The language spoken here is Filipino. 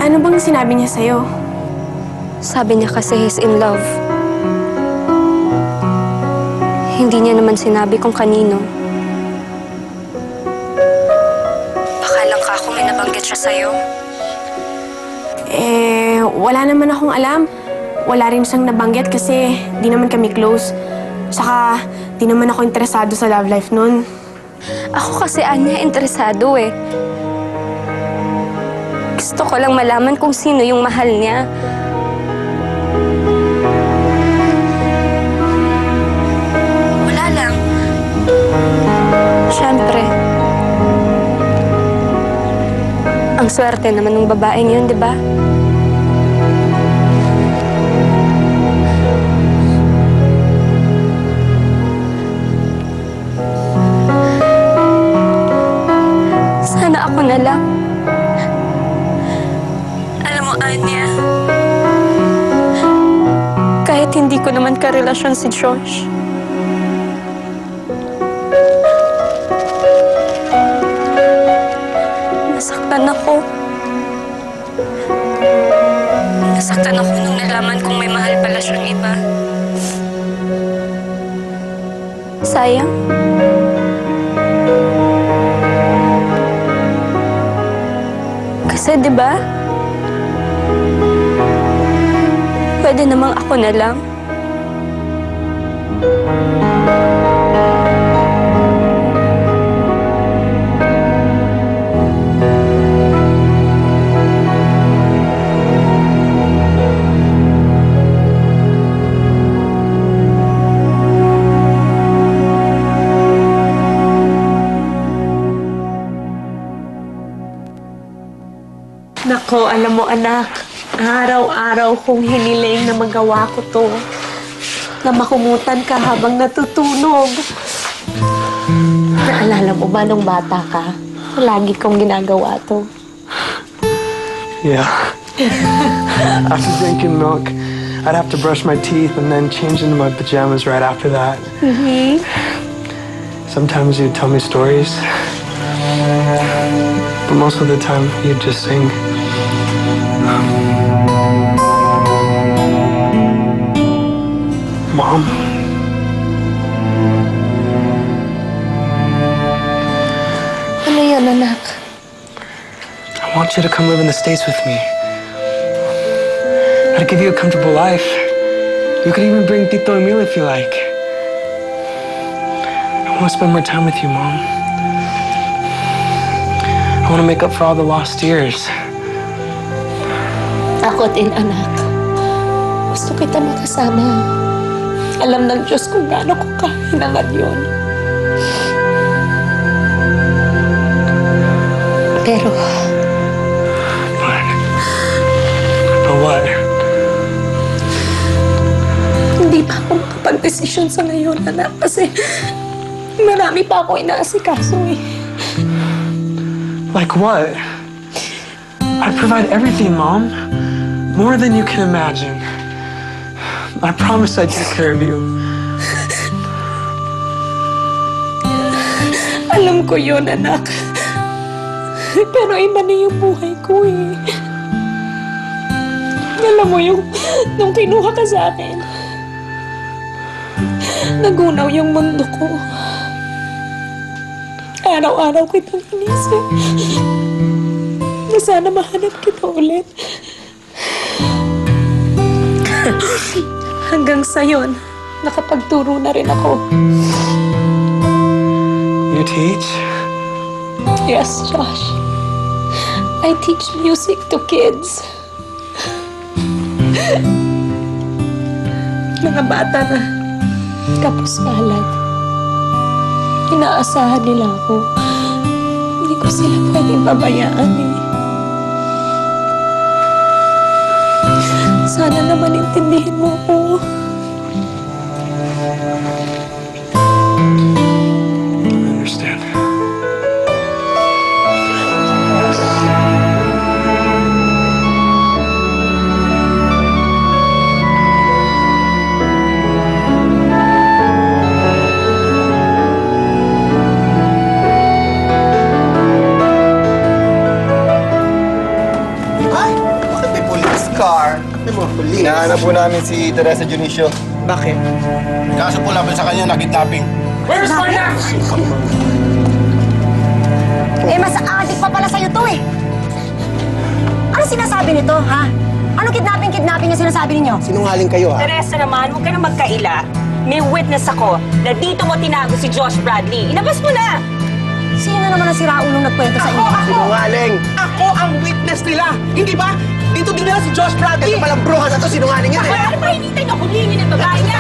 Ano bang sinabi niya sa'yo? Sabi niya kasi he's in love. Hindi niya naman sinabi kung kanino. Baka lang ka ako may nabanggit siya sa'yo. Wala naman akong alam. Wala rin siyang nabanggit kasi di naman kami close. Saka, di naman ako interesado sa love life nun. Ako kasi, Anya, interesado eh. Gusto ko lang malaman kung sino yung mahal niya. Wala lang. Siyempre. Ang swerte naman ng babaeng yun, di ba? Sana ako na lang. Alam mo, Anya, kahit hindi ko naman karelasyon si Josh, nasaktan ako. Nasaktan ako nung nalaman kong may mahal pala siyang iba. Sayang. Kasi, di ba? Pwede namang ako na lang. Nako, alam mo anak, araw-araw kong hiniling na magawa ko to. Na makumutan ka habang natutulog. Naalala mo ba nung bata ka? Lagi kong ginagawa to. Yeah. After drinking milk, I'd have to brush my teeth and then change into my pajamas right after that. Sometimes you'd tell me stories. But most of the time, you'd just sing. Mom. Ano yan, anak? I want you to come live in the States with me. I'd give you a comfortable life. You could even bring Tito Emil if you like. I want to spend more time with you, Mom. I want to make up for all the lost years. Ako din, anak. Gusto kita makasama. Alam ng Diyos kung gaano ko kahinangad yun. Pero, But what? hindi pa ako makapag-desisyon sa ngayon, anak. Kasi marami pa ako inaasikaso eh. Like what? I provide everything, Mom. More than you can imagine. I promise I take care of you. Alam ko yun, anak. Pero iba na yung buhay ko eh. Alam mo yung nung kinuha ka sa akin, nagunaw yung mundo ko. Araw-araw kitang inisip na sana mahanap kita ulit. Hanggang sa yon, nakapagturo na rin ako. You teach? Yes, Josh. I teach music to kids. Mga bata na kapos-kalat. Inaasahan nila ako. Hindi ko sila pwedeng babayaan eh. Sana naman intindihin mo ako. I understand. po namin si Teresa Junicio. Bakit? Kaso po laban sa kanya, nakidnapping. Where's my nephew? Mas adik pa pala sa'yo to eh. Ano sinasabi nito, ha? Anong kidnapping yung sinasabi ninyo? Sinungaling kayo, ha? Teresa naman, huwag ka na magkaila. May witness ako na dito mo tinago si Josh Bradley. Inabas mo na! Sino naman ang siraulong nagkwento sa inyo? Sinungaling! Ako ang witness nila! Hindi ba? Dito dinala si Josh Bradley! Ito palang bruha na to, sinungaling yan, eh! Ano ba hinintay na hulihin ng babae niya?